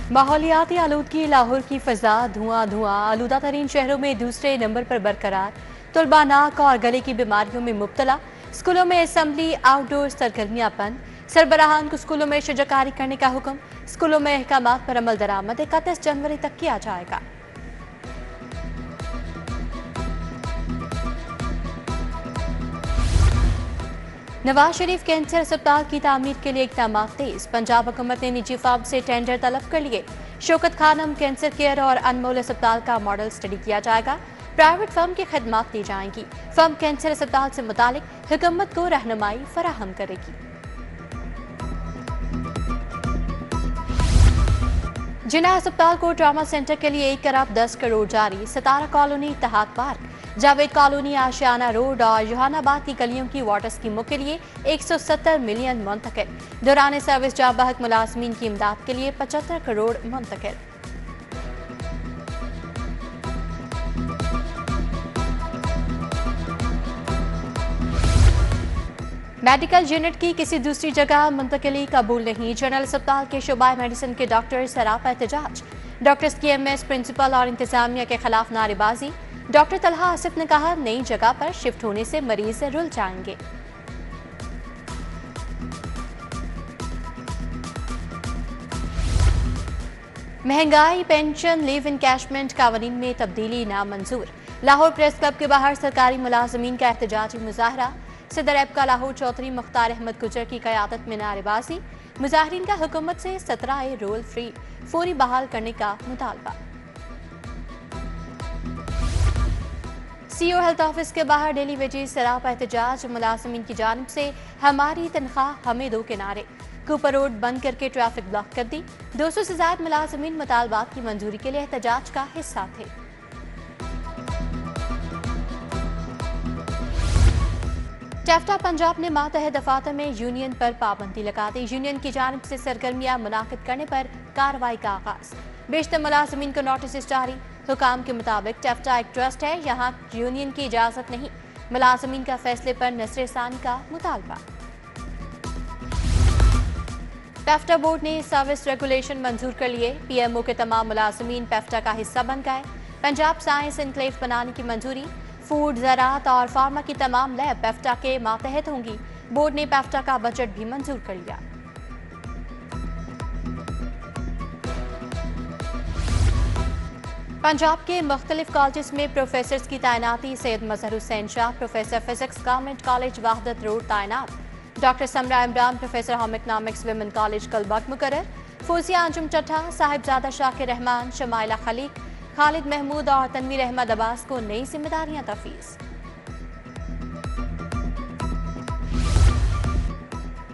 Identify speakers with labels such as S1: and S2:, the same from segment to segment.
S1: माहौलियाती आलूदगी लाहौर की फ़ज़ा धुआं आलूदा तरीन शहरों में दूसरे नंबर पर बरकरार। तलबा नाक और गले की बीमारियों में मुब्तला। स्कूलों में असम्बली आउटडोर सरगर्मियां बंद। सरबराहान को स्कूलों में शजाकारी करने का हुक्म। स्कूलों में अहकामात पर अमल दरामद 31 जनवरी तक किया जाएगा। नवाज शरीफ कैंसर अस्पताल की तामीर के लिए इक़दाम तेज। पंजाब हुकूमत ने निजी फर्म से टेंडर तलब कर लिए। शौकत खानम कैंसर केयर और अनमोल अस्पताल का मॉडल स्टडी किया जाएगा। प्राइवेट फर्म की खदमात दी जाएंगी। फर्म कैंसर अस्पताल से मुतालिक हुकूमत को रहनुमाई फराहम करेगी। जिना अस्पताल को ट्रामा सेंटर के लिए 1 अरब 10 करोड़ जारी। सतारा कॉलोनी इत्तेहाद पार्क, जावेद कॉलोनी, आशियाना रोड और जहानाबाद की गलियों की वाटर स्कीमों के लिए 170 मिलियन मुंतकिल। दौरान सर्विस जाबहक मुलाजमीन की इमदाद के लिए 75 करोड़ मुंतकिल। मेडिकल यूनिट की किसी दूसरी जगह मुंतकिली कबूल नहीं। जनरल अस्पताल के शोबा मेडिसिन के डॉक्टर सरापा एहतजाज। डॉक्टर्स की एमएस प्रिंसिपल और इंतजामिया के खिलाफ नारेबाजी। डॉक्टर तलहा आसिफ ने कहा, नई जगह पर शिफ्ट होने से मरीज रुल जाएंगे। महंगाई, पेंशन, लीव इनकैशमेंट कानून में तब्दीली नामंजूर। लाहौर प्रेस क्लब के बाहर सरकारी मुलाजमीन का एहतजाजी मुजाहरा। सदर एबका लाहौर चौधरी मुख्तार अहमद गुजर की क़यादत में नारेबाजी। मुजाहरीन का हुकूमत से 17 रोल फ्री फौरी बहाल करने का मुतालबा। सीओ हेल्थ ऑफिस के बाहर डेली वेजेस सरापा एहतजाज। मुलाजमीन की जानिब से हमारी तनख्वाह हमें दो के नारे। कूपर रोड बंद करके ट्रैफिक ब्लॉक कर दी। 200 से ज्यादा मुलाजमीन मुतालबात की मंजूरी के लिए एहतजाज का हिस्सा थे। टेफ्टा पंजाब ने मातहत दफातर में यूनियन पर पाबंदी लगा दी। यूनियन की जानिब से सरगर्मियां मुनाकिद करने पर कार्रवाई का आगाज। बेशतर मुलाजमीन को नोटिस जारी। हुकाम के मुताबिक टेफ्टा एक ट्रस्ट है, यहाँ यूनियन की इजाजत नहीं। मुलाजमीन का फैसले पर नजरसानी का मुतालबा। पेफ्टा बोर्ड ने सर्विस रेगुलेशन मंजूर कर लिए। पीएमओ के तमाम मुलाजमीन पेफ्टा का हिस्सा बन गए। पंजाब साइंस एनक्लेव बनाने की मंजूरी। फूड, ज़राअत और फार्मा की तमाम लैब पेफ्टा के मातहत होंगी। बोर्ड ने पेफ्टा का बजट भी मंजूर कर लिया। पंजाब के मुख्तलिफ कॉलेज में प्रोफेसर्स की तैनाती। Syed Mazhar Hussain Shah professor physics government college Wahdat road तैनात। Doctor Samra Imran professor home economics women college कलबग मुकर्रर। फौजिया अंजुम चट्टा, साहिबजादा शाकिर रहमान, शमाइला खलीक, खालिद महमूद और तनवीर अहमद अब्बास को नई जिम्मेदारियां तफवीज़।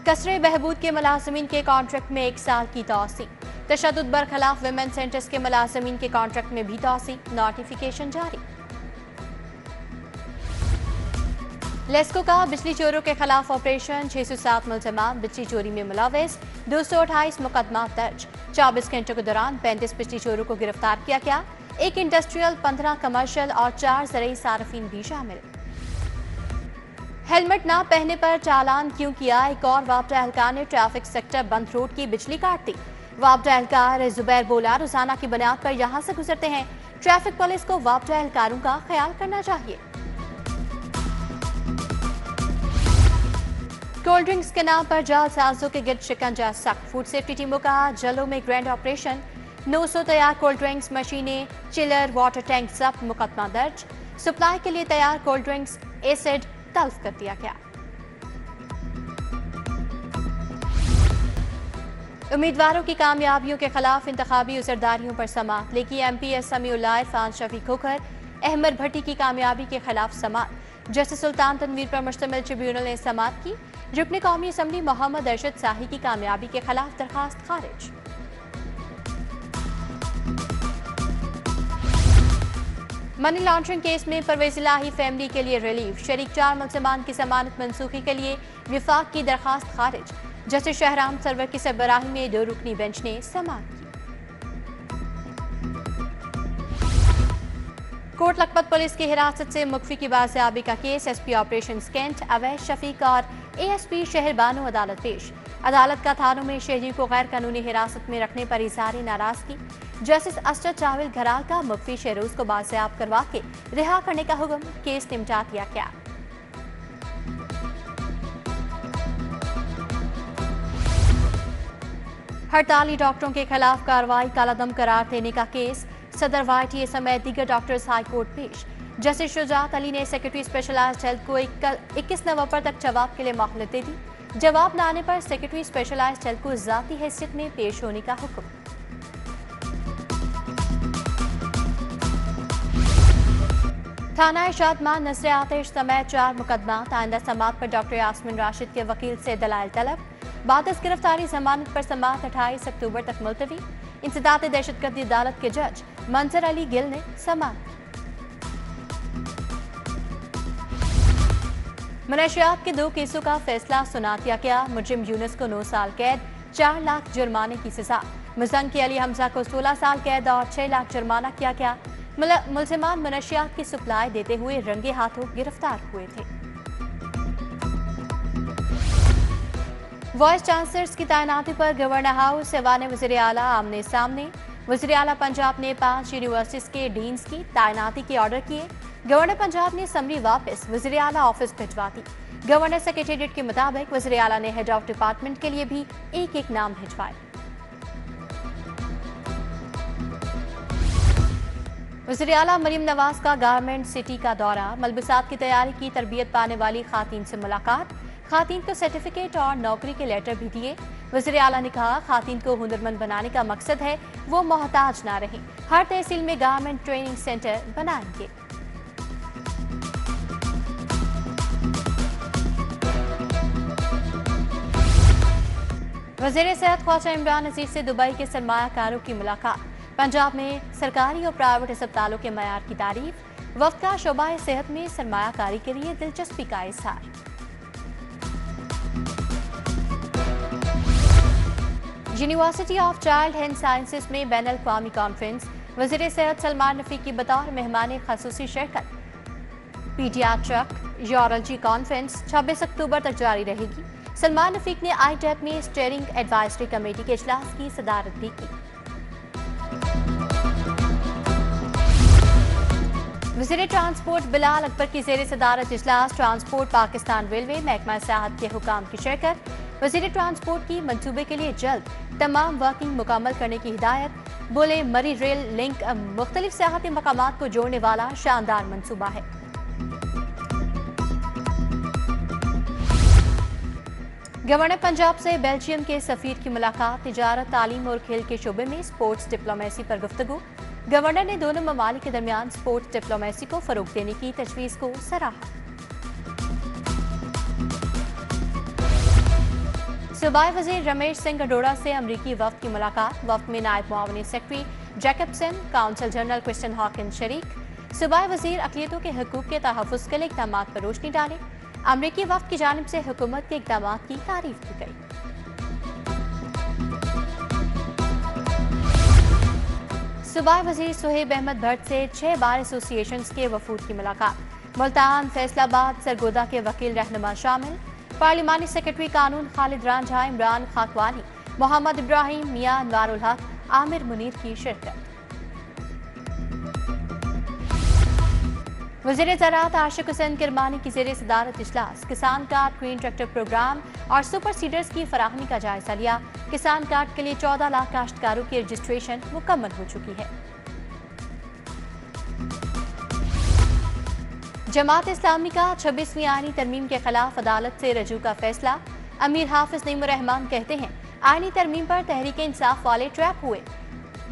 S1: कसरे बहबूद के मुलाजमीन के कॉन्ट्रैक्ट में 1 साल की तौसी। तशद्दुद बरखिलाफ विमेन सेंटर्स के मुलाजमीन के कॉन्ट्रैक्ट में भी तौसी। नोटिफिकेशन जारी। लेस्को का बिजली चोरों के खिलाफ ऑपरेशन। 607 मुलजमान बिजली चोरी में मुलव्वस। 228 मुकदमा दर्ज। 24 घंटों के दौरान 35 बिजली चोरों को गिरफ्तार किया गया। 1 इंडस्ट्रियल, 15 कमर्शियल और 4 ज़रई सार्फिन भी शामिल। हेलमेट ना पहनने पर चालान क्यों किया? एक और वापडा एहलकार ने ट्रैफिक सेक्टर बंद रोड की बिजली काट दी। वापडा एहलकार जुबैर बोला, रोजाना की बुनियाद पर यहाँ से गुजरते हैं। ट्रैफिक पुलिस को वापडा एहलकारों का ख्याल करना चाहिए। कोल्ड ड्रिंक्स के नाम पर जालसाजों के गिर्द शिकंजा सख्त। फूड सेफ्टी टीमों का जलों में ग्रैंड ऑपरेशन। 900 तैयार कोल्ड ड्रिंक्स मशीनें, चिलर, वाटर टैंक जब्त। मुकदमा दर्ज। सप्लाई के लिए तैयार कोल्ड ड्रिंक्स एसिड तल्फ कर दिया गया। उम्मीदवारों की कामयाबियों के खिलाफ इंतखाबी उसरदारियों पर समाअत लेगी। एमपीएस समीउल्लाह, इरफान शफीक खोखर, अहमद भट्टी की कामयाबी के खिलाफ समाअत। जस्टिस सुल्तान तनवीर पर मुश्तमिल ट्रिब्यूनल ने समाअत की। रुकन कौमी असम्बली मोहम्मद अरशद शाही की कामयाबी के खिलाफ दरखास्त खारिज। मनी लॉन्ड्रिंग केस में परवेज इलाही फैमिली के लिए रिलीफ। शरीक 4 मुलजमान की जमानत मनसूखी के लिए विफाक की दरखास्त खारिज। जस्टिस शहराम सरवर की सरबराही में 2 रुकनी बेंच ने समाअत की। कोट लखपत पुलिस की हिरासत से मुख्फी की बाजियाबी का केस। एसपी ऑपरेशन कैंट अवैध शफीक और एएसपी शहर बानो अदालत पेश। अदालत का थानों में शहरियों को गैर कानूनी हिरासत में रखने पर इजहार नाराजगी। जस्टिस असरद जावेद घराल का मुफ्ती शहरोज को बाजियाब करवा के रिहा करने का हुक्म, केस निपटा दिया गया। हड़ताली डॉक्टरों के खिलाफ कार्रवाई कालादम करार देने का केस, सदर YTA समेत दीगर डॉक्टर्स हाई कोर्ट पेश। जस्टिस शुजात अली ने सेक्रेटरी स्पेशलाइज्ड हेल्थ को 21 नवंबर तक जवाब के लिए मोहलत दे दी। जवाब न आने पर सेक्रेटरी स्पेशलाइज्ड हेल्थ को जाती हैसियत में पेश होने का हुक्म। थाना शादमान नसर आतिश समेत 4 मुकदमा आइंदा समात पर डॉक्टर यास्मीन राशिद के वकील से दलाइल तलब। बाद इस गिरफ्तारी जमानत पर समात 28 अक्टूबर तक मुलतवी। इंसदाद दहशतगर्दी अदालत के जज मंजर अली गिल ने समात। मनशियात के 2 केसों का फैसला सुना दिया गया। मुजरिम यूनुस को 9 साल कैद, 4 लाख जुर्माने की सजा। मुजंग के अली हमजा को 16 साल कैद और 6 लाख जुर्माना किया गया। मुलजिमान मनशियात की सप्लाई देते हुए रंगे हाथों गिरफ्तार हुए थे। वाइस चांसलर्स की तैनाती पर गवर्नर हाउस ऐवान वज़ीर आला आमने सामने। वज़ीर आला पंजाब ने 5 यूनिवर्सिटीज के डीन्स की तैनाती के ऑर्डर किए। गवर्नर पंजाब ने समरी वापस वज़ीर आला ऑफिस भिजवा दी। गवर्नर सेक्रेटेरिएट के मुताबिक वज़ीर आला ने हेड ऑफ डिपार्टमेंट के लिए भी एक नाम भिजवाए। वज़ीर आला मरीम नवाज का गारमेंट सिटी का दौरा। मलबूसात की तैयारी की तरबियत पाने वाली खातून से मुलाकात। खातून को सर्टिफिकेट और नौकरी के लेटर भी दिए। वज़ीर आला ने कहा, खातून को हुनरमंद बनाने का मकसद है वो मोहताज ना रहे। हर तहसील में गारमेंट ट्रेनिंग सेंटर बनाएंगे। वज़ीर सेहत ख्वाजा इमरान अजीज से दुबई के सरमायाकारों की मुलाकात। पंजाब में सरकारी और प्राइवेट अस्पतालों के मयार की तारीफ। वफ्द का शोबा सेहत में सरमायाकारी के लिए दिलचस्पी का इजहार। University of child and sciences में बैन अल-अक़वामी कॉन्फ्रेंस। वज़ीर सेहत सलमान रफ़ीक की बतौर मेहमान ख़ुसूसी शिरकत। पीडियाट्रिक यूरोलॉजी कॉन्फ्रेंस 26 अक्टूबर तक जारी रहेगी। सलमान रफ़ीक ने ITAP में स्टीयरिंग एडवाइजरी कमेटी के इजलास की सदारत भी की। वज़ीर ट्रांसपोर्ट बिलाल अकबर की ज़ेर सदारत इजलास। ट्रांसपोर्ट पाकिस्तान रेलवे महकमा सियाहत के हुकाम की शिरकत। वज़ीर ट्रांसपोर्ट की मंसूबे के लिए जल्द तमाम वर्किंग मुकम्मल करने की हिदायत। बोले, मरी रेल लिंक मुख्तलिफ सियाहती मकामात को जोड़ने वाला शानदार मंसूबा है। गवर्नर पंजाब से बेल्जियम के सफीर की मुलाकात। तिजारत, तालीम और खेल के शोबे में स्पोर्ट्स डिप्लोमेसी पर गुफ्तगू। गवर्नर ने दोनों ममालिक के दरमियान स्पोर्ट्स डिप्लोमेसी को फरोग देने की तजवीज़ को सराहा। सूबाई वज़ीर रमेश सिंह अरोड़ा से अमरीकी वफ्द की मुलाकात। वफ्द में नायब मुआवनी secretary Jacobson, council general Kristen Hawkins शरीक। सूबाई वज़ीर अक़लियतों के हकूक़ के तहफ़्फ़ुज़ के लिए इक़दामात पर रोशनी डाले। अमरीकी वफ्द की जानिब से हुकूमत के इक़दामात की तारीफ की गई। सूबाई वज़ीर सुहेब अहमद भट्ट से 6 बार एसोसिएशंस के वफूद की मुलाकात। मुल्तान, फैसलाबाद, सरगोदा के वकील रहनुमा शामिल। पार्लिमानी सेक्रेटरी कानून खालिद रांझा, इमरान खाकवानी, मोहम्मद इब्राहिम, मियां अनवारुल हक, आमिर मुनीर की शिरकत। वज़ीर ज़राअत आशिक हुसैन किरमानी की ज़ेर सदारत इजलास। किसान कार्ड, ग्रीन ट्रैक्टर प्रोग्राम और सुपर सीडर्स की फराहमी का जायजा लिया। किसान कार्ड के लिए 14 लाख काश्तकारों की रजिस्ट्रेशन मुकम्मल हो चुकी है। जमात इस्लामी का 26वीं आईनी तरमीम के खिलाफ अदालत से रजू का फैसला। अमीर हाफिज नईमुर रहमान कहते हैं, आईनी तरमीम पर तहरीक इंसाफ वाले ट्रैप हुए।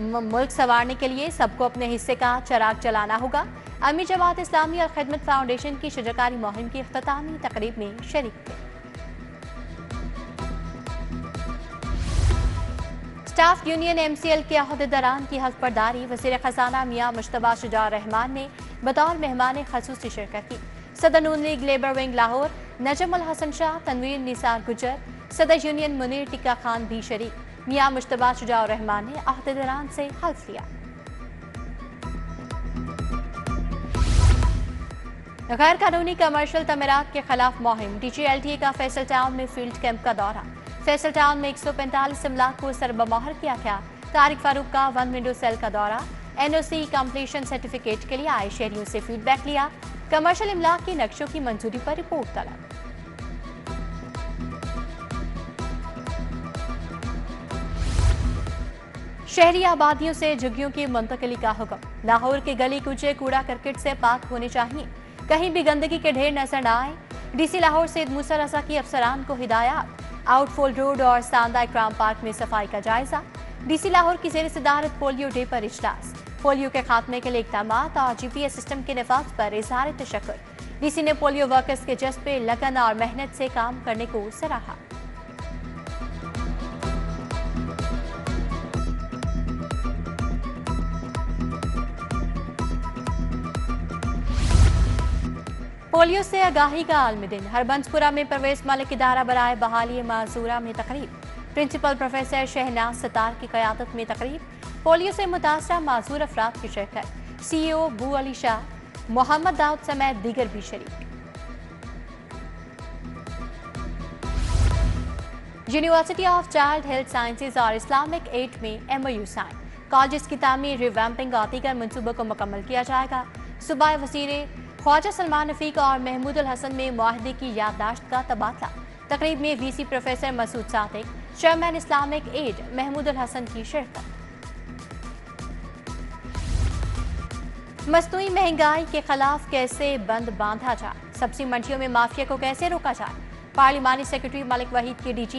S1: मुल्क संवारने के लिए सबको अपने हिस्से का चराग जलाना होगा। अमीर जमात इस्लामी और खिदमत फाउंडेशन की शजरकारी मुहिम की इख्तितामी तकरीब में शरीक थे। स्टाफ यूनियन MCL के अहदेदारान की हल्फ बर्दारी। वज़ीर खजाना मियां मुश्तबा शुजा रहमान ने बतौर मेहमान खसूसी शिरकत की। सदर नून लीग लेबर विंग लाहौर नजम उल हसन शाह, तनवीर निसार गुजर, सदर यूनियन मुनीर टिक्का खान भी शरीक। मियां मुश्तबा शुजा रहमान ने अहदेदारान से हल्फ लिया। गैर कानूनी कमर्शियल तमीरात के खिलाफ मुहिम। DG LTA का फैसल टाउन में फील्ड कैंप का दौरा। फैसल टाउन में 145 अमला को सरबमोहर किया गया। तारिक फारूक का वन विंडो सेल का दौरा, एनओसी कंप्लीशन सर्टिफिकेट के लिए आए शहरियों से फीडबैक लिया। कमर्शियल इमलाक के नक्शों की मंजूरी पर रिपोर्ट तलब। शहरी आबादियों से झुग्गियों की मुंतकिली का हुक्म। लाहौर के गली कूचे कूड़ा करकट से पाक होने चाहिए, कहीं भी गंदगी के ढेर नजर न आए। डीसी लाहौर सैयद मूसा रजा की अफसरान को हिदायत। आउटफॉल रोड और सांदा इकराम पार्क में सफाई का जायजा। डीसी लाहौर की जेर सदारत पोलियो डे पर इजलास। पोलियो के खात्मे के लिए इक़दामात और जीपीएस सिस्टम के नफाज पर इजहार तशक्कुर। डीसी ने पोलियो वर्कर्स के जज्बे, लगन और मेहनत से काम करने को सराहा। पोलियो से आगाही का आलमी दिन। हरबंसपुरा में परवेज मलिक इदारा बराए बहाली माजूरा में तकरीब। प्रिंसिपल प्रोफेसर शहनाज सतार की क़यादत में तकरीब। पोलियो से मुतासरा माजूर अफराद की शिरकत। सीईओ बू अली शाह, मोहम्मद दाऊद समेत दीगर भी शरीक। University of child health sciences और इस्लामिक एड में MOU साइन। कॉलेज की तामीर, रिवैम्पिंग और दीगर मनसूबों को मुकम्मल किया जाएगा। सूबाई वज़ीर ख्वाजा सलमान रफीक और महमूद उल हसन में मुआहदे की याददाश्त का तबादला। तकरीब में VC professor Masood Sadiq, chairman Islamic aid Mahmood ul Hasan की शिरकत। मसनूई महंगाई के खिलाफ कैसे बंद बांधा जाए, सब्जी मंडियों में माफिया को कैसे रोका जाए। पार्लिमानी सेक्रेटरी मलिक वहीद की DG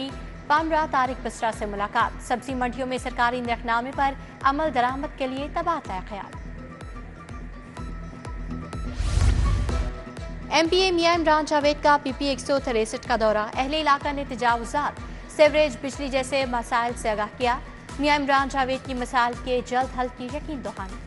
S1: पामरा तारिक बसरा से मुलाकात। सब्जी मंडियों में सरकारी नरखनामे पर अमल दरामद के लिए तबादला ख्याल। MPA मियां इमरान जावेद का PP 163 का दौरा। अहले इलाका ने तजावुजात, सेवरेज, बिजली जैसे मसाइल से आगाह किया। मियां इमरान जावेद की मसाइल के जल्द हल की यकीन दहानी।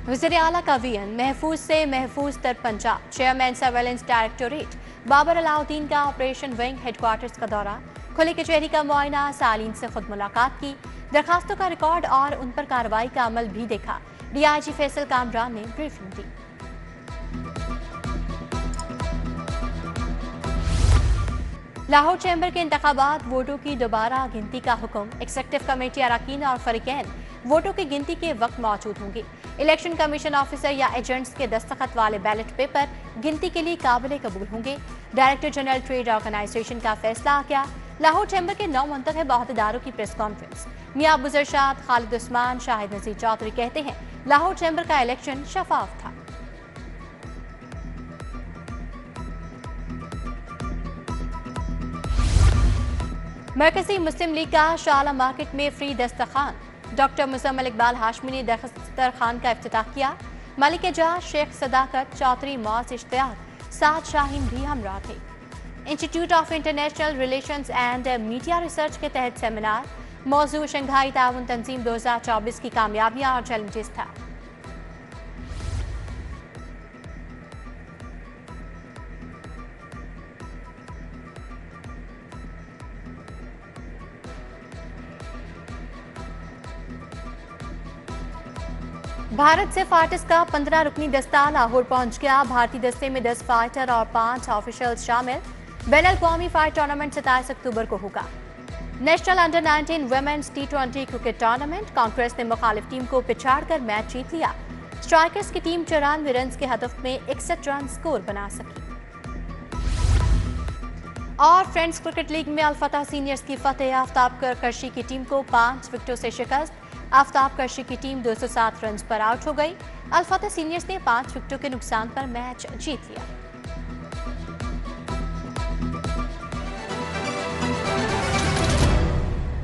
S1: वज़ीर आला का VN, महफूज से महफूज तर Punjab. Chairman surveillance directorate Babar Alauddin का ऑपरेशन विंग हेडक्वार्टर्स का दौरा। खुली कचहरी का मुआयना, सालीन से खुद मुलाकात की। दरखास्तों का रिकॉर्ड और उन पर कार्रवाई का अमल भी देखा। DIG फैसल कामरान ने ब्रीफिंग दी। लाहौर चैम्बर के इंतखाबात, वोटों की दोबारा गिनती का हुक्म। एग्जीक्यूटिव कमेटी अरकान और फरीकैन वोटों की गिनती के वक्त मौजूद होंगे। इलेक्शन कमीशन ऑफिसर या एजेंट्स के दस्तखत वाले बैलेट पेपर गिनती के लिए काबिल कबूल होंगे। डायरेक्टर जनरल ट्रेड ऑर्गेनाइजेशन का फैसला आ गया। लाहौर चैम्बर के 9 मुंतखब अहदेदारों की प्रेस कॉन्फ्रेंस। मियां अबू जरशाद, खालिद उस्मान, शाहिद नजीर चौधरी कहते हैं लाहौर चैम्बर का इलेक्शन शफाफ था। मरकजी मुस्लिम लीग का शाला मार्केट में फ्री दस्तरखान। डॉक्टर मुजम्मिल इकबाल हाशमी ने दस्तरखान का इफ्तिताह किया। मलिक एजाज, शेख सदाकत, चौधरी मौज इश्तियाक, साद शाहीन भी हमरा थे। Institute of international relations and media research के तहत सेमिनार। मौजू शंघाई ताउन तंजीम 2024 की कामयाबियां और चैलेंजेस था। भारत से फाइटर्स का 15 रुकनी दस्ता लाहौर पहुंच गया। भारतीय दस्ते में 10 फाइटर और 5 ऑफिशियल्स शामिल। बैनुल-अक़वामी फाइट टूर्नामेंट 27 अक्टूबर को होगा। National under 19 women's T20 cricket tournament. Congress ने मुखालिफ टीम को पिछाड़कर मैच जीत लिया। स्ट्राइकर्स की टीम 94 रन के हदफ में 61 रन स्कोर बना सकी। और फ्रेंड्स क्रिकेट लीग में अल-फतह सीनियर्स की फतेह। आफ्ताब करशी की टीम को 5 विकेटों से शिकस्त। आफ्ताब करशी की टीम 207 रन पर आउट हो गई। अल-फतह सीनियर्स ने 5 विकेटों के नुकसान पर मैच जीत लिया।